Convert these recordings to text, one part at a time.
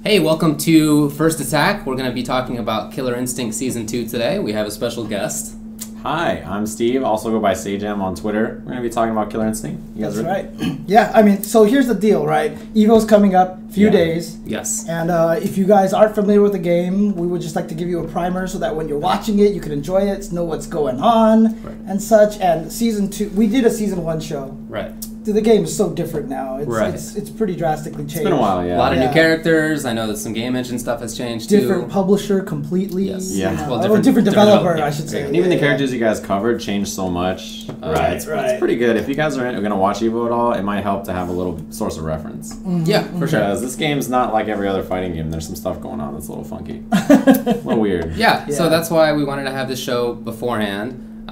Hey, welcome to First Attack. We're going to be talking about Killer Instinct Season 2 today. We have a special guest. Hi, I'm Steve. Also go by Sajam on Twitter. We're going to be talking about Killer Instinct. You guys That's right. Yeah, I mean, so here's the deal, right? Evo's coming up, few days. Yes. And if you guys aren't familiar with the game, we would just like to give you a primer so that when you're watching it, you can enjoy it, know what's going on, and such. And Season 2, we did a Season 1 show. Right. The game is so different now. It's pretty drastically changed. It's been a while, yeah. A lot of new characters. I know that some game engine stuff has changed too. Different publisher completely. Yes. Yeah. Well, different developer, I should say. And even the characters you guys covered changed so much. It's pretty good. If you guys are going to watch Evo at all, it might help to have a little source of reference. Mm-hmm. Yeah, for sure. Because this game's not like every other fighting game. There's some stuff going on that's a little funky. A little weird. Yeah, so that's why we wanted to have this show beforehand.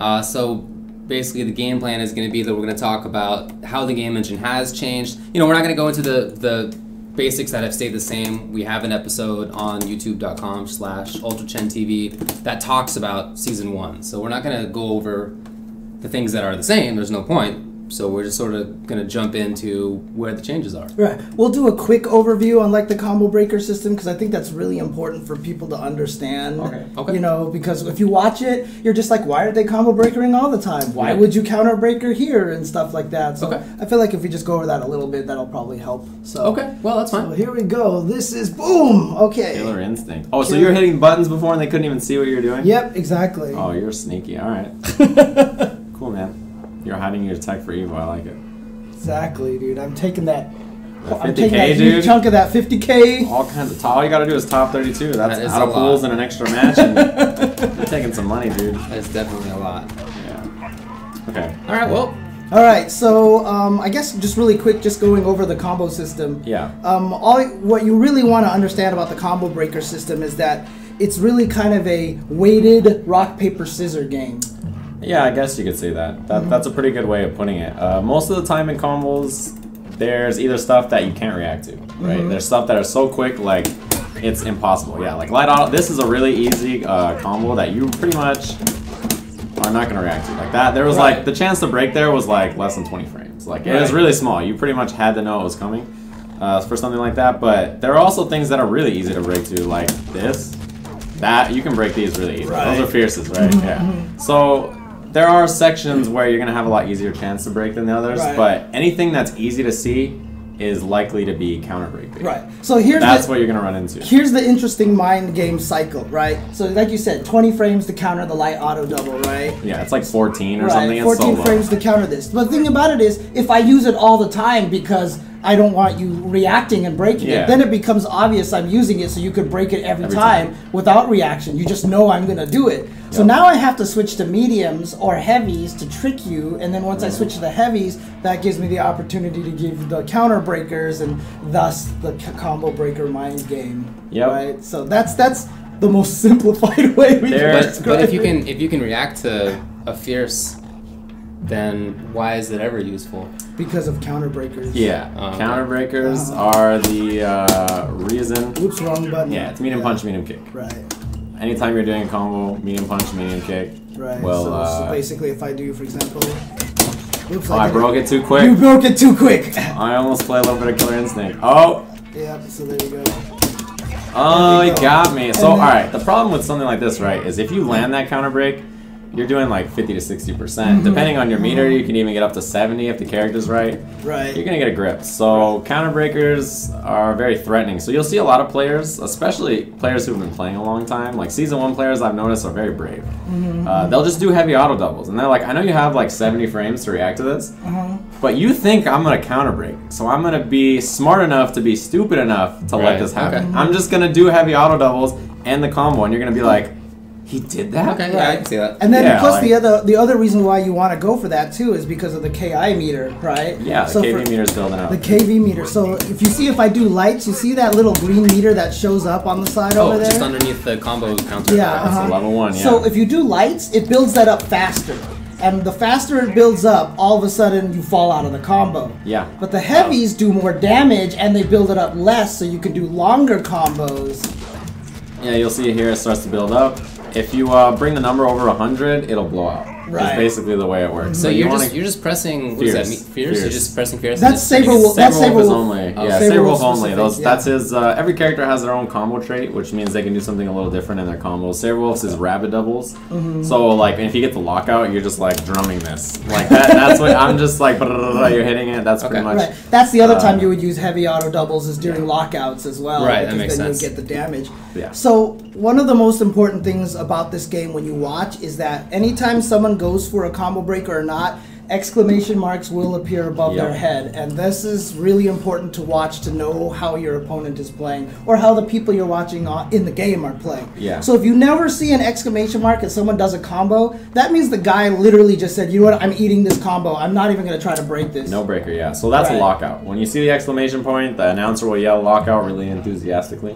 Basically, the game plan is going to be that we're going to talk about how the game engine has changed. You know, we're not going to go into the basics that have stayed the same. We have an episode on youtube.com/UltraChenTV that talks about Season 1. So we're not going to go over the things that are the same. There's no point. So we're just sort of going to jump into where the changes are. Right. We'll do a quick overview on like the combo breaker system because I think that's really important for people to understand. Okay. You know, because if you watch it, you're just like, why are they combo breakering all the time? Why would you counter breaker here and stuff like that? So I feel like if we just go over that a little bit, that'll probably help. So okay. Well, that's fine. So here we go. This is boom. Okay. Killer Instinct. Oh, so you're hitting buttons before and they couldn't even see what you're doing? Yep. Exactly. Oh, you're sneaky. All right. Cool, man. You're hiding your tech for Evo. I like it. Exactly, dude. I'm taking that. I'm taking that huge chunk of that 50K. All kinds of all you gotta do is top 32. That's that out of pools and an extra match. And you're taking some money, dude. That's definitely a lot. Yeah. Okay. All right. Well. All right. So I guess just really quick, just going over the combo system. Yeah. What you really want to understand about the combo breaker system is that it's really kind of a weighted rock paper scissors game. Yeah, I guess you could say that. That's a pretty good way of putting it. Most of the time in combos, there's either stuff that you can't react to, right? There's stuff that are so quick, like, it's impossible. Yeah, like Light Auto, this is a really easy combo that you pretty much are not going to react to. Like that, there was like, the chance to break there was like less than 20 frames. Like, it was really small. You pretty much had to know it was coming for something like that. But there are also things that are really easy to break to, like this. That, you can break these really easy. Those are fierces, right? Yeah. So there are sections where you're going to have a lot easier chance to break than the others, but anything that's easy to see is likely to be counter break. Right. So that's what you're going to run into. Here's the interesting mind game cycle, right? So like you said, 20 frames to counter the light auto double, right? Yeah, it's like 14 or something. 14 frames to counter this. But the thing about it is, if I use it all the time because I don't want you reacting and breaking it, then it becomes obvious I'm using it so you could break it every time without reaction. You just know I'm going to do it. So now I have to switch to mediums or heavies to trick you, and then once I switch to the heavies, that gives me the opportunity to give the counter breakers and thus the combo breaker mind game. Right? So that's the most simplified way we can describe But if you can react to a fierce, then why is it ever useful? Because of counter breakers. Yeah, counter breakers are the reason. Oops, wrong button. Yeah, it's medium punch, medium kick. Right. Anytime you're doing a combo, medium punch, medium kick. Right. Well, so basically, if I do, for example, oops, I broke it too quick. You broke it too quick. I almost play a little bit of Killer Instinct. Oh. Yeah. So there you go. Oh, he got me. So, all right. The problem with something like this, right, is if you land that counter break, you're doing like 50 to 60%. Depending on your meter, you can even get up to 70 if the character's right. Right. You're gonna get a grip. So counter breakers are very threatening. So you'll see a lot of players, especially players who've been playing a long time, like Season 1 players I've noticed are very brave. They'll just do heavy auto doubles. And they're like, I know you have like 70 frames to react to this, but you think I'm gonna counter break. So I'm gonna be smart enough to be stupid enough to let this happen. I'm just gonna do heavy auto doubles and the combo, and you're gonna be like, he did that? Okay, yeah, I can see that. And then plus the other reason why you want to go for that too is because of the KI meter, right? Yeah, the KV meter's building up. The KV meter. So if I do lights, you see that little green meter that shows up on the side over there? Just underneath the combo counter. Yeah, that's a level 1, yeah. So if you do lights, it builds that up faster. And the faster it builds up, all of a sudden you fall out of the combo. Yeah. But the heavies do more damage and they build it up less, so you can do longer combos. Yeah, you'll see here it starts to build up. If you bring the number over 100, it'll blow out. Is basically the way it works. So you're just pressing. What does that mean? Fierce. You're just pressing fierce. That's Sabrewulf. Sabrewulf is only. Yeah, Sabrewulf only. Specific, That's his. Every character has their own combo trait, which means they can do something a little different in their combos. Sabrewulf's is rabbit doubles. So like, if you get the lockout, you're just like drumming this. Like that. That's what I'm just like. You're hitting it. That's pretty much. Right. That's the other time you would use heavy auto doubles is during lockouts as well. Right. That makes sense. Then you get the damage. Yeah. So one of the most important things about this game when you watch is that anytime someone goes for a combo breaker or not, exclamation marks will appear above their head, and this is really important to watch to know how your opponent is playing or how the people you're watching in the game are playing. Yeah. So if you never see an exclamation mark and someone does a combo, that means the guy literally just said, you know what, I'm eating this combo. I'm not even going to try to break this. No breaker, yeah. So that's a lockout. When you see the exclamation point, the announcer will yell lockout really enthusiastically.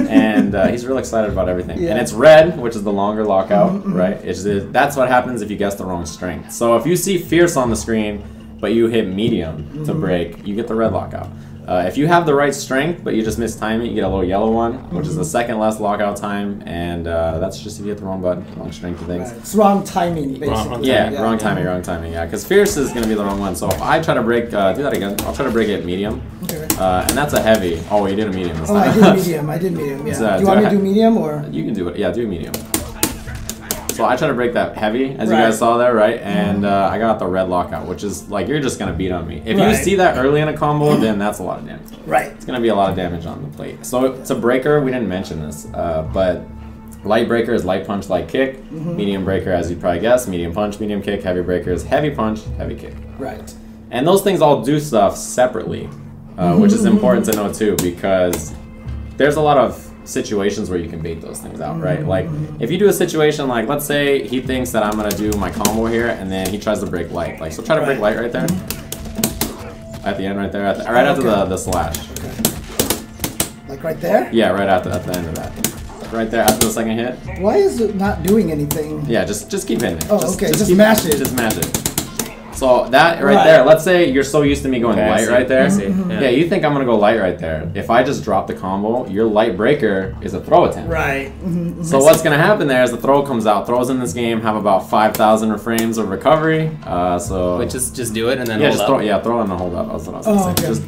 And he's real excited about everything. Yeah. And it's red, which is the longer lockout, right? That's what happens if you guess the wrong strength. So if you see fierce on the screen, but you hit medium to break, you get the red lockout. If you have the right strength, but you just miss timing, you get a little yellow one, which is the second less lockout time, and that's just if you hit the wrong button, wrong strength of things. Right. It's wrong timing, basically. Wrong timing, yeah. Because fierce is going to be the wrong one. So if I try to break, do that again, I'll try to break it medium. Okay. And that's a heavy. Oh, you did a medium this time. I did medium, yeah. Do you want me to do medium, or? You can do it, yeah, do medium. So I try to break that heavy, as you guys saw there, right? And I got the red lockout, which is like, you're just going to beat on me. If you see that early in a combo, then that's a lot of damage. Right. It's going to be a lot of damage on the plate. So it's a breaker. We didn't mention this, but light breaker is light punch, light kick. Medium breaker, as you'd probably guess, medium punch, medium kick. Heavy breaker is heavy punch, heavy kick. Right. And those things all do stuff separately, which is important to know too, because there's a lot of situations where you can bait those things out, right? Like, if you do a situation like, let's say he thinks that I'm gonna do my combo here, and then he tries to break light. Like, so try to break light right there. At the end right there, right after the slash. Okay. Like right there? Yeah, right at the end of that. Right there after the second hit. Why is it not doing anything? Yeah, just keep hitting it. Oh, just mash it. Just mash it. So that right there, let's say you're so used to me going light right there. Yeah, you think I'm going to go light right there. If I just drop the combo, your light breaker is a throw attempt. Right. So what's going to happen there is the throw comes out. Throws in this game have about 5,000 frames of recovery. But just do it and then hold up. Throw and then hold up. That's what I was going to say.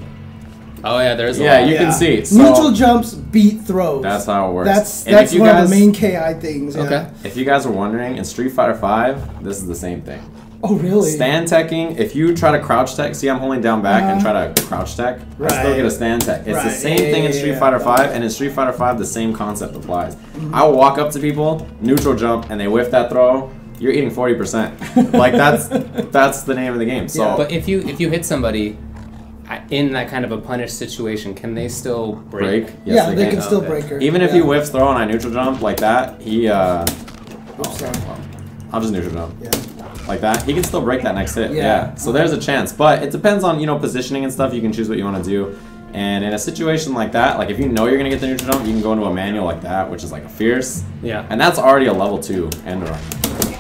Oh yeah, there's a lot. You can see. So neutral jumps beat throws. That's how it works. That's one of the main KI things. Okay. If you guys are wondering, in Street Fighter V, this is the same thing. Oh, really? Stand teching, if you try to crouch tech, see I'm holding down back and try to crouch tech, I still get a stand tech. It's the same thing in Street Fighter V, and in Street Fighter V, the same concept applies. I will walk up to people, neutral jump, and they whiff that throw, you're eating 40%. Like, that's the name of the game. So, but if you hit somebody in that kind of a punish situation, can they still break? Yes, they can still break her. Even if he whiffs throw and I neutral jump like that, he, I'll just neutral jump. Yeah. Like that, he can still break that next hit. Yeah. So there's a chance, but it depends on positioning and stuff. You can choose what you want to do, and in a situation like that, like if you know you're gonna get the neutral jump, you can go into a manual like that, which is like a fierce. Yeah. And that's already a level 2 end run.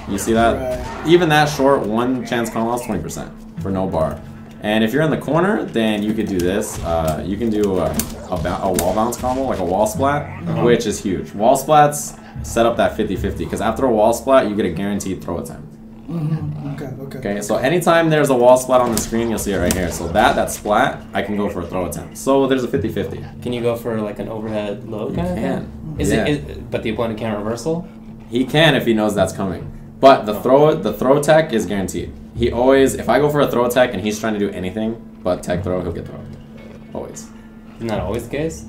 You see that? Even that short one chance combo loss 20% for no bar. And if you're in the corner, then you could do this. You can do a wall bounce combo, like a wall splat, which is huge. Wall splats set up that 50-50 because after a wall splat, you get a guaranteed throw attempt. Okay, so anytime there's a wall splat on the screen, you'll see it right here. So that splat, I can go for a throw attempt. So there's a 50-50. Can you go for like an overhead low kind of thing? Is it? But the opponent can't reversal? He can if he knows that's coming. But the throw tech is guaranteed. He always, if I go for a throw tech and he's trying to do anything but tech throw, he'll get throw. Always. Isn't that always the case?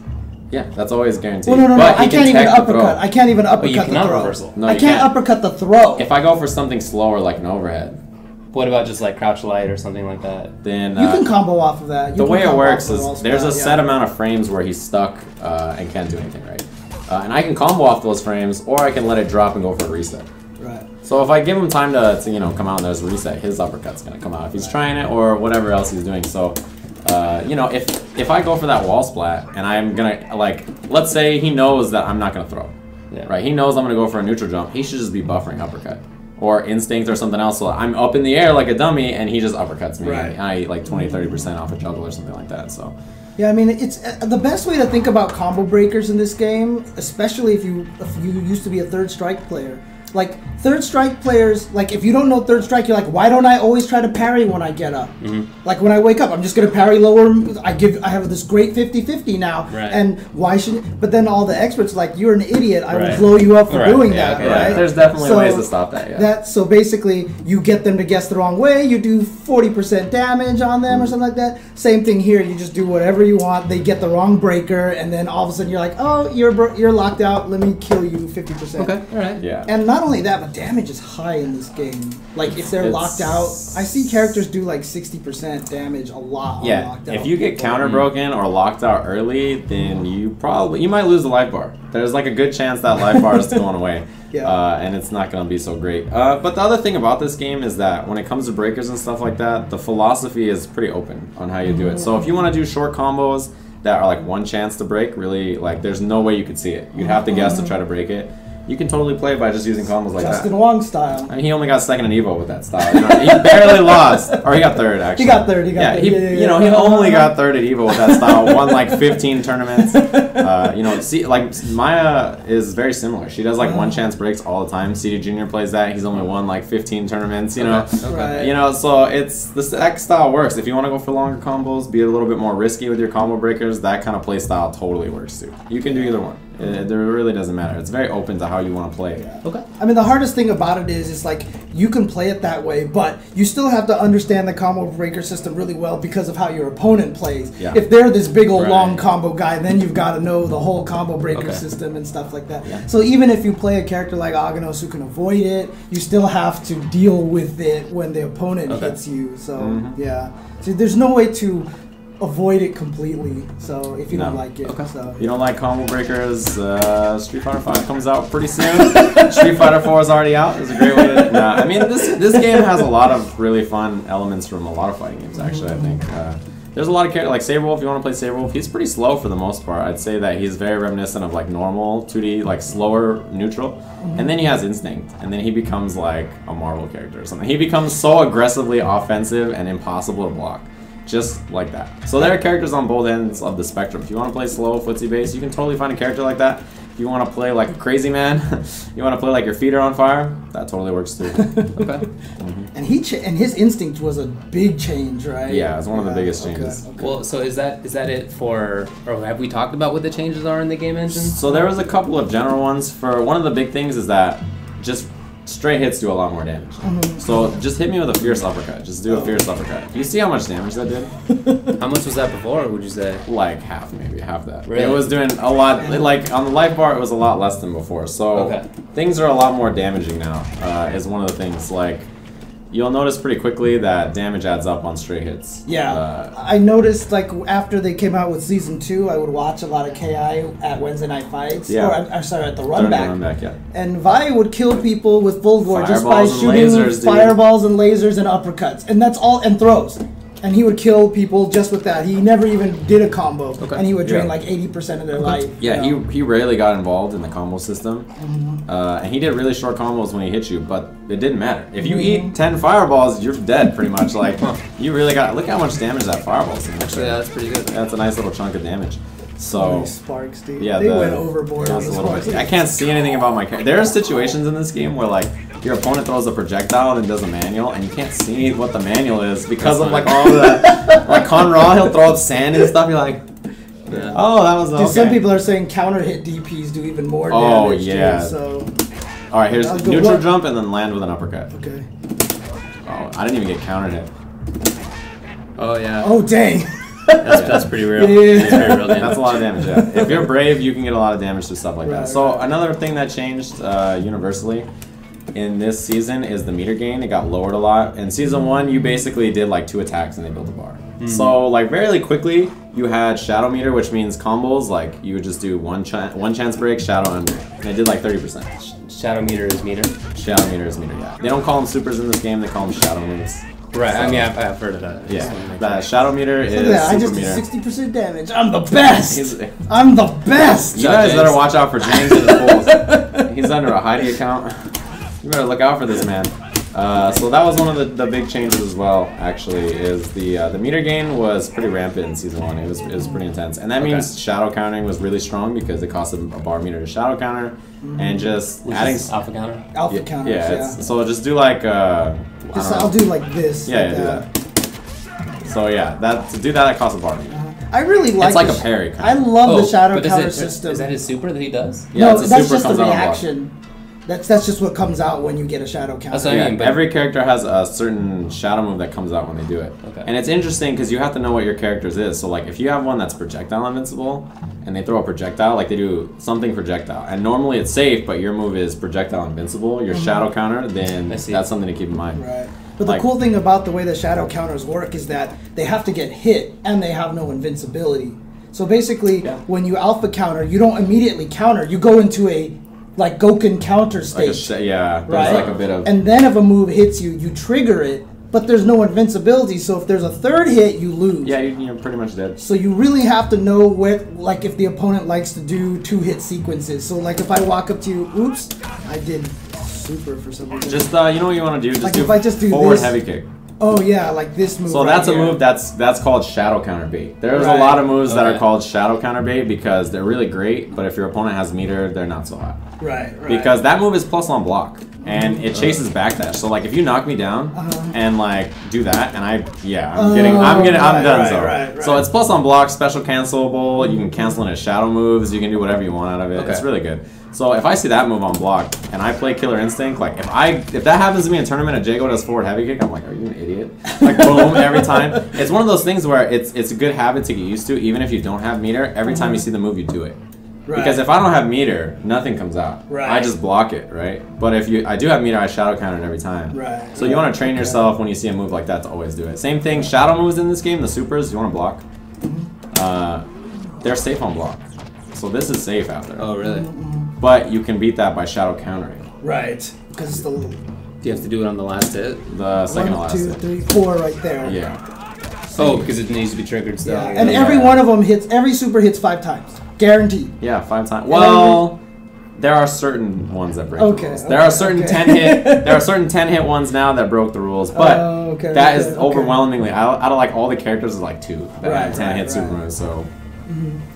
Yeah, that's always guaranteed. Well, no. I can't even uppercut. I can't even uppercut the throw. Reversal. No, I can't uppercut the throw. If I go for something slower like an overhead. What about just like crouch light or something like that? Then you can combo off of that. The way it works is there's a set amount of frames where he's stuck and can't do anything, right? And I can combo off those frames, or I can let it drop and go for a reset. Right. So if I give him time to come out and there's a reset, his uppercut's gonna come out if he's trying it or whatever else he's doing. So. If I go for that wall splat and I'm gonna let's say he knows that I'm not gonna throw, right? He knows I'm gonna go for a neutral jump. He should just be buffering uppercut or instinct or something else. So I'm up in the air like a dummy and he just uppercuts me. Right. And I eat like 20-30% off a juggle or something like that. So. Yeah, I mean, it's the best way to think about combo breakers in this game, especially if you used to be a third strike player. like third strike players, like if you don't know third strike, you're like, why don't I always try to parry when I get up? Like when I wake up, I'm just gonna parry lower. I have this great 50-50 now, and why should? But then all the experts are like, you're an idiot. I will blow you up for doing that. Okay, right? There's definitely ways to stop that. So basically, you get them to guess the wrong way. You do 40% damage on them or something like that. Same thing here. You just do whatever you want. They get the wrong breaker, and then all of a sudden you're like, oh, you're locked out. Let me kill you 50%. Okay, all right. Yeah. And not only that, but damage is high in this game. Like if they're locked out, I see characters do like 60% damage a lot. On locked out if you get counter broken or locked out early, then you might lose the life bar. There's like a good chance that life bar is going away. And it's not going to be so great. But the other thing about this game is that when it comes to breakers and stuff like that, the philosophy is pretty open on how you do it. So if you want to do short combos that are like one chance to break, really, like there's no way you could see it. You'd have to guess to try to break it. You can totally play by just using combos like Justin that. Wong style. I mean, he only got second in Evo with that style. You know, he barely lost. Or he got third, actually. He got third. He only got third at Evo with that style. Won like 15 tournaments. See, like Maya is very similar. She does like one chance breaks all the time. CD Junior plays that. He's only won like 15 tournaments. You know, so it's that style works. If you want to go for longer combos, be a little bit more risky with your combo breakers. That kind of play style totally works too. You can do either one. It really doesn't matter. It's very open to how you want to play. Okay. I mean, the hardest thing about it is like you can play it that way, but you still have to understand the combo breaker system really well because of how your opponent plays. Yeah. If they're this big old long combo guy, then you've got to know the whole combo breaker system and stuff like that. Yeah. So even if you play a character like Aganos who can avoid it, you still have to deal with it when the opponent hits you. So so there's no way to avoid it completely. So if you don't like it, so you don't like combo breakers, Street Fighter 5 comes out pretty soon. Street Fighter 4 is already out. It's a great way to. No, I mean this game has a lot of really fun elements from a lot of fighting games. Actually, I think there's a lot of characters like Sabrewulf. If you want to play Sabrewulf, he's pretty slow for the most part. I'd say that he's very reminiscent of like normal 2D, like slower neutral. And then he has instinct, and then he becomes like a Marvel character or something. He becomes so aggressively offensive and impossible to block. Just like that. So there are characters on both ends of the spectrum. If you want to play slow, footsie based, you can totally find a character like that. If you want to play like a crazy man, you want to play like your feet are on fire, that totally works too. And his instinct was a big change, right? Yeah, it's one of the biggest changes. Well, so is that it for, or have we talked about what the changes are in the game engine? So there was a couple of general ones. For one of the big things is that just straight hits do a lot more damage. So just hit me with a fierce uppercut. Just do a fierce uppercut. You see how much damage that did? How much was that before, would you say? Like half, maybe. Half that. Really? It was doing a lot. Like on the life bar, it was a lot less than before. So things are a lot more damaging now, is one of the things. Like, you'll notice pretty quickly that damage adds up on straight hits. Yeah, I noticed like after they came out with Season 2, I would watch a lot of KI at Wednesday Night Fights. Yeah. Or, I'm sorry, at the Runback. Yeah. And Vi would kill people with Fulgore just by Fireballs and shooting lasers, fireballs and lasers and uppercuts. And that's all, and throws. And he would kill people just with that. He never even did a combo. And he would drain like 80% of their life. Yeah, he rarely got involved in the combo system. And he did really short combos when he hit you, but it didn't matter. If you eat 10 fireballs, you're dead pretty much. Like, you really got, look how much damage that fireball's doing. Actually, yeah, that's pretty good. That's a nice little chunk of damage. So sparks, dude. Yeah, they went overboard. I can't see anything about my character. There are situations in this game where like your opponent throws a projectile and does a manual, and you can't see what the manual is because of like all the like Conraw, he'll throw up sand and stuff. You're like, oh, that was okay. Dude, some people are saying counter hit DPs do even more damage. Oh yeah. Dude, so all right, here's neutral jump and then land with an uppercut. Okay. Oh, I didn't even get counter hit. Oh yeah. Oh dang. That's pretty real. Yeah. That's very real damage. That's a lot of damage, yeah. If you're brave, you can get a lot of damage to stuff like that. So another thing that changed universally in this season is the meter gain. It got lowered a lot. In Season 1, you basically did like 2 attacks and they built a bar. So like fairly quickly, you had shadow meter, which means combos. Like you would just do one chance break, shadow, and it did like 30%. Shadow meter is meter? Shadow meter is meter, yeah. They don't call them supers in this game, they call them shadow moves. Right, so, I mean, I've heard of that. Yeah, the shadow meter is I just did 60% damage. I'm the best! I'm the best! You guys better watch out for James in the pools. He's under a Heidi account. You better look out for this man. So that was one of the big changes as well. Actually, is the meter gain was pretty rampant in season 1. It was pretty intense, and that means shadow countering was really strong because it cost a bar meter to shadow counter, and just adding alpha counter. Alpha counters. Yeah. So just do like I'll do like this. Yeah, like do that. So yeah, to do that costs a bar meter. I really like. It's like a parry. I love the shadow counter system. Is that his super that he does? Yeah, no, that's just the comes out on block. reaction. That's just what comes out when you get a shadow counter. That's what I mean, but every character has a certain shadow move that comes out when they do it. Okay. And it's interesting because you have to know what your character's is. So like if you have one that's projectile invincible and they throw a projectile, like they do something projectile, and normally it's safe, but your move is projectile invincible, your shadow counter, then that's something to keep in mind. Right. But the cool thing about the way the shadow counters work is that they have to get hit and they have no invincibility. So basically, when you alpha counter, you don't immediately counter. You go into a like Goken counter state. There's right? like a bit of... And then if a move hits you, you trigger it, but there's no invincibility, so if there's a third hit, you lose. Yeah, you're pretty much dead. So you really have to know like if the opponent likes to do 2-hit sequences. So like if I walk up to you, oops, I did super for some reason. Just, you know what you want to do? Just like do if I just do forward this, heavy kick. Oh yeah, like this move. So right that's here. a move that's called shadow counter bait. There's a Right. lot of moves that are called shadow counter bait because they're really great, but if your opponent has meter, they're not so hot. Right. Because that move is plus on block, and it chases backdash. So like if you knock me down and like do that, and I'm done. Right. So it's plus on block, special cancelable. You can cancel into shadow moves. You can do whatever you want out of it. It's really good. So if I see that move on block and I play Killer Instinct, like if that happens to me in a tournament and Jago does forward heavy kick, I'm like, are you an idiot? Like boom every time. It's one of those things where it's a good habit to get used to, even if you don't have meter. Every time you see the move, you do it. Right. Because if I don't have meter, nothing comes out. Right. I just block it, right? But if I do have meter, I shadow counter it every time. Right. So you want to train yourself when you see a move like that to always do it. Same thing, shadow moves in this game, the supers, you want to block. They're safe on block. So this is safe after. Oh, really? But you can beat that by shadow countering. Right. Because it's the... Do you have to do it on the last hit? The second to 1, last 2, hit. 3, 4 right there. Yeah. Oh, because it needs to be triggered still. Yeah. And every one of them hits, every super hits 5 times. Guaranteed. Yeah, 5 times. Well, there are certain ones that break the rules. There are certain 10-hit. There are certain 10-hit ones now that broke the rules, but that is overwhelmingly out of like all the characters is like 2 that have 10-hit super moves. So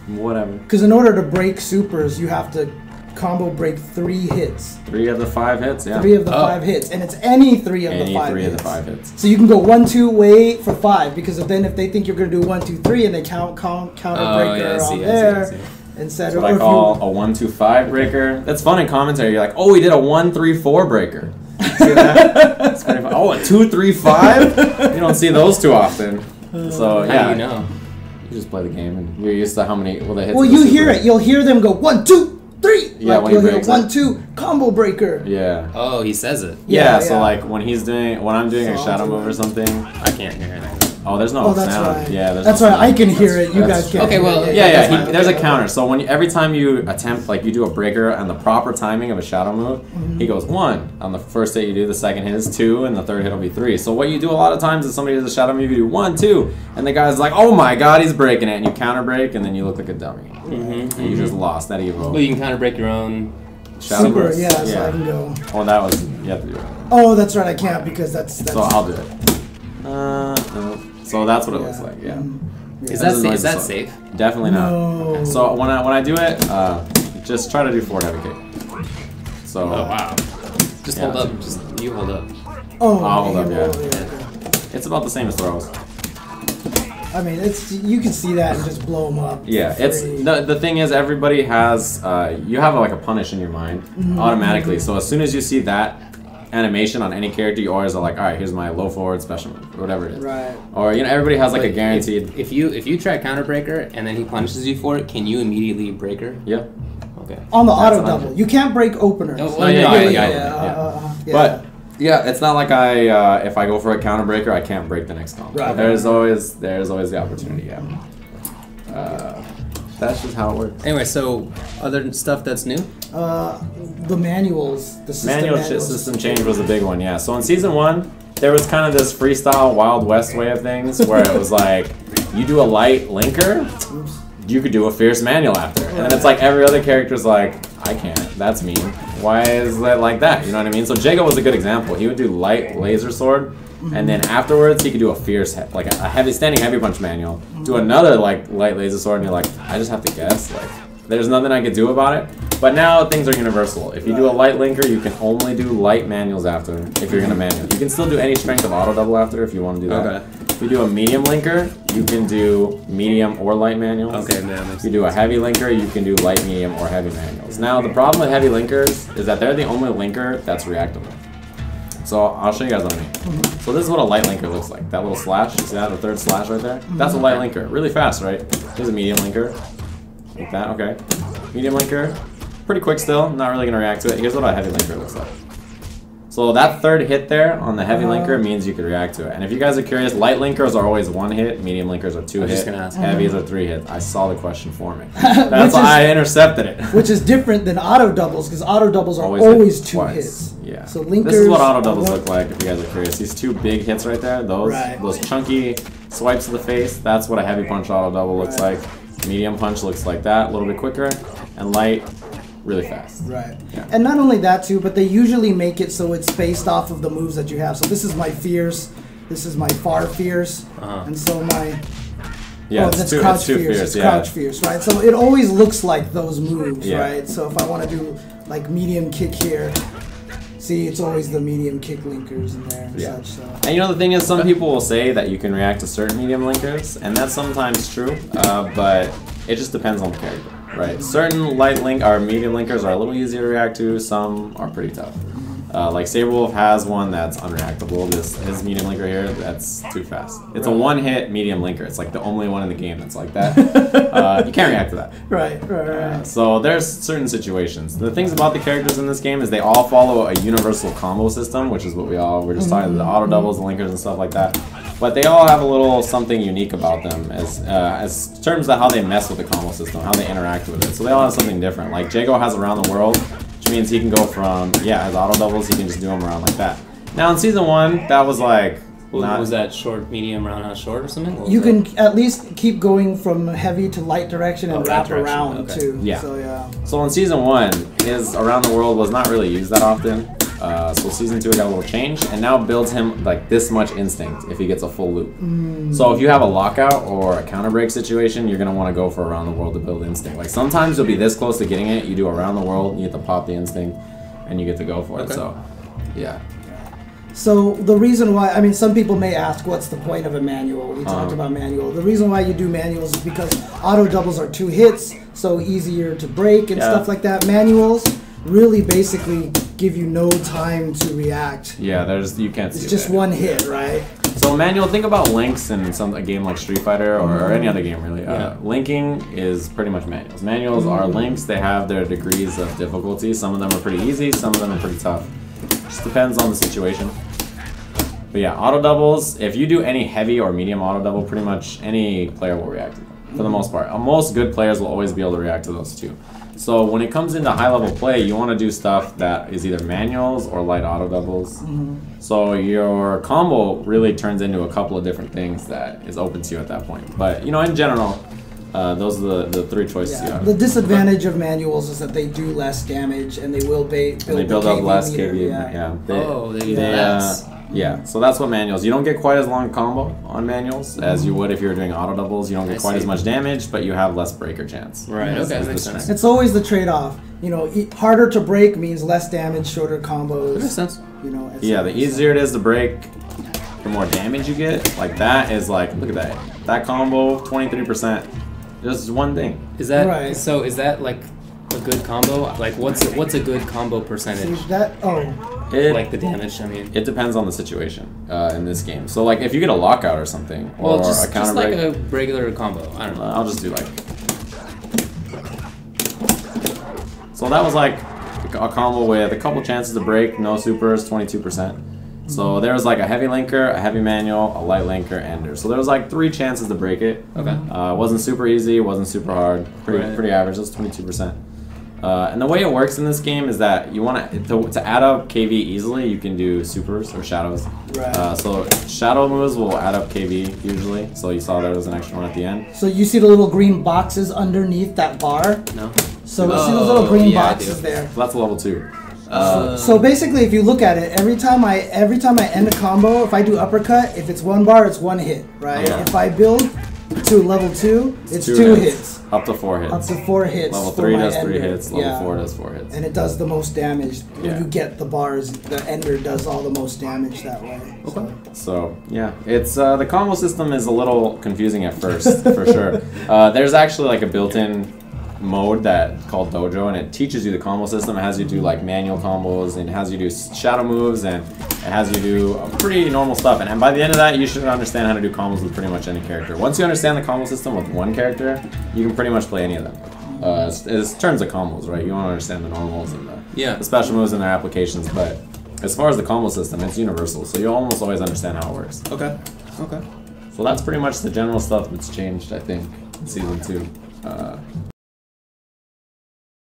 whatever. Because in order to break supers, you have to combo break 3 hits. 3 of the 5 hits. Yeah. 3 of the 5 hits, and it's any 3 of the 5 hits. Any 3 of the 5 hits. So you can go 1, 2, wait for 5 because then if they think you're going to do 1, 2, 3 and they counter breaker on there. Instead of what I call a 1, 2, 5 breaker. That's fun in commentary. You're like, oh, we did a 1, 3, 4 breaker. See that? That's pretty fun. Oh, a 2, 3, 5. You don't see those too often. So yeah, how do you know? You just play the game and you're used to how many the hits. Well, you hear it. You'll hear them go 1, 2, 3. Yeah, like when you'll he hear breaks 1, 2 combo breaker. Yeah. Oh, he says it. Yeah. So like when I'm doing a shadow move or something, I can't hear anything. Oh, there's no that's sound. right. Yeah, that's no right. sound. I can hear it. You guys can't. Okay, well, yeah. There's a counter. So every time you attempt, like you do a breaker on the proper timing of a shadow move, he goes 1 on the first hit you do. The second hit is 2, and the third hit will be 3. So what you do a lot of times is somebody does a shadow move, you do 1, 2, and the guy's like, oh my god, he's breaking it, and you counter break, and then you look like a dummy. And you just lost that evo. Well, you can counter break your own shadow super. moves. Yeah, so I can go. Oh, that was you have to do it. Oh, that's right. I can't because that's. So I'll do it. No. So that's what it looks like. Yeah. Is that safe? Definitely not. No. So when I do it, just try to do forward heavy kick. So. Oh wow. Just hold up. Just you hold up. Oh. I'll hold up. Yeah. Okay. It's about the same as throws. I mean, you can see that and just blow them up. Yeah, it's the thing is everybody has you have like a punish in your mind automatically. So as soon as you see that animation on any character, you always are like, all right, here's my low forward special move or whatever it is. Right. Or everybody has like a guaranteed. If you try counter breaker and then he punishes you for it, can you immediately breaker? Yeah. Okay. On the auto double, you can't break openers. Oh, yeah. But. Yeah, it's not like if I go for a counter breaker, I can't break the next combo. Right. There's always the opportunity. Yeah. That's just how it works. Anyway, so other stuff that's new? The manuals, the system change was a big one. Yeah. So in season 1, there was kind of this freestyle Wild West way of things, where it was like you do a light linker, you could do a fierce manual after, and then it's like every other character's like, I can't. That's mean. Why is that like that? You know what I mean? So Jago was a good example. He would do light laser sword, and then afterwards he could do a fierce, like a heavy standing heavy punch manual. Do another like light laser sword, and you're like, I just have to guess. Like, there's nothing I could do about it. But now things are universal. If you do a light linker, you can only do light manuals after. If you're gonna manual, you can still do any strength of auto double after if you want to do that. Okay. If you do a medium linker, you can do medium or light manuals. Okay, man. If you do a heavy linker, you can do light, medium, or heavy manuals. Now, the problem with heavy linkers is that they're the only linker that's reactable. So, I'll show you guys what I mean. So, this is what a light linker looks like. That little slash, you see that, the third slash right there? That's a light linker. Really fast, right? Here's a medium linker. Like that, okay. Medium linker, pretty quick still, not really going to react to it. Here's what a heavy linker looks like. So that third hit there on the heavy linker means you can react to it. And if you guys are curious, light linkers are always 1 hit, medium linkers are 2 hits, just gonna ask. heavies are 3 hits. I saw the question for me. That's why I intercepted it. Which is different than auto doubles, because auto doubles are always 2 hits. Yeah. So linkers. This is what auto doubles look like if you guys are curious. These 2 big hits right there, those chunky swipes to the face, that's what a heavy punch auto double looks like. Medium punch looks like that, a little bit quicker, and light, really fast. Right. Yeah. And not only that too, but they usually make it so it's based off of the moves that you have. So this is my fierce, this is my far fierce, and so my that's crouch fierce. It's crouch fierce, right? So it always looks like those moves, right? So if I want to do like medium kick here, see, it's always the medium kick linkers in there and such. So. And you know the thing is, some people will say that you can react to certain medium linkers, and that's sometimes true, but it just depends on the character. Right, certain light link or medium linkers are a little easier to react to. Some are pretty tough. Like Sabrewulf has one that's unreactable. His medium linker here, that's too fast. It's a 1-hit medium linker. It's like the only one in the game that's like that. You can't react to that. Right. So there's certain situations. The things about the characters in this game is they all follow a universal combo system, which is what we're just talking about, the auto doubles, the linkers, and stuff like that. But they all have a little something unique about them as terms of how they mess with the combo system, how they interact with it. So they all have something different. Like Jago has around the world, which means he can go from, as auto doubles, he can just do them around like that. Now in season 1, that was like... was that short, medium, roundhouse, short or something? You can at least keep going from heavy to light direction and wrap around too. Yeah. So So in season 1, his around the world was not really used that often. So season 2 got a little change, and now builds him like this much instinct if he gets a full loop. So if you have a lockout or a counter break situation, you're gonna want to go for around the world to build instinct. Like sometimes you'll be this close to getting it, you do around the world, you get to pop the instinct, and you get to go for it. So, yeah. So the reason why, I mean, some people may ask, what's the point of a manual? We talked about manual. The reason why you do manuals is because auto doubles are 2 hits, so easier to break and stuff like that. Manuals really basically give you no time to react. Yeah, you can't see It's just 1 hit, right? So manual, think about links in a game like Street Fighter or any other game really. Linking is pretty much manuals. Manuals are links, they have their degrees of difficulty. Some of them are pretty easy, some of them are pretty tough. Just depends on the situation. But yeah, auto doubles, if you do any heavy or medium auto double, pretty much any player will react to them, for the most part. Most good players will always be able to react to those 2. So when it comes into high level play, you want to do stuff that is either manuals or light auto doubles. So your combo really turns into a couple of different things that is open to you at that point. But in general, those are the 3 choices you have. The disadvantage of manuals is that they do less damage and they will build up less meter, KV. They less. Yeah, so that's what manuals. You don't get quite as long combo on manuals as you would if you were doing auto doubles. You don't get quite as much damage, but you have less breaker chance. Right, okay, that makes sense. It's always the trade-off. Harder to break means less damage, shorter combos. That makes sense. The easier it is to break, the more damage you get. Like that is like, look at that. That combo, 23%. Just one thing. Is that right? So is that like a good combo? Like what's a good combo percentage? Like the damage, I mean. It depends on the situation in this game. So like if you get a lockout or something, or a counter break, like a regular combo. I don't know. I'll just do like. So that was like a combo with a couple chances to break, no supers, 22%. So there was like a heavy linker, a heavy manual, a light linker, ender. So there was like 3 chances to break it. Okay. It wasn't super easy, it wasn't super hard, pretty average. That's 22%. And the way it works in this game is that you want to add up KV easily. You can do supers or shadows. Right. So shadow moves will add up KV usually. So you saw there was an extra one at the end. So you see the little green boxes underneath that bar? No. So see those little green yeah, I boxes do. there. That's a level 2. So basically, if you look at it, every time I end a combo, if I do uppercut, if it's 1 bar, it's 1 hit, right? Yeah. If I build to level 2, it's 2 hits. Up to 4 hits. Up to 4 hits. Level for 3 my does 3 ender. hits. Level 4 does 4 hits. And it does the most damage. When Yeah. you get the bars, the ender does all the most damage that way. Okay. So yeah, it's the combo system is a little confusing at first, for sure. There's actually like a built-in mode that called Dojo, and it teaches you the combo system. It has you do like manual combos, and it has you do shadow moves, and it has you do pretty normal stuff. And by the end of that, you should understand how to do combos with pretty much any character. Once you understand the combo system with one character, you can pretty much play any of them. It's terms of combos, right? You want to understand the normals and the special moves and their applications, but as far as the combo system, it's universal, so you'll almost always understand how it works. Okay. Okay. So that's pretty much the general stuff that's changed, I think, in Season 2.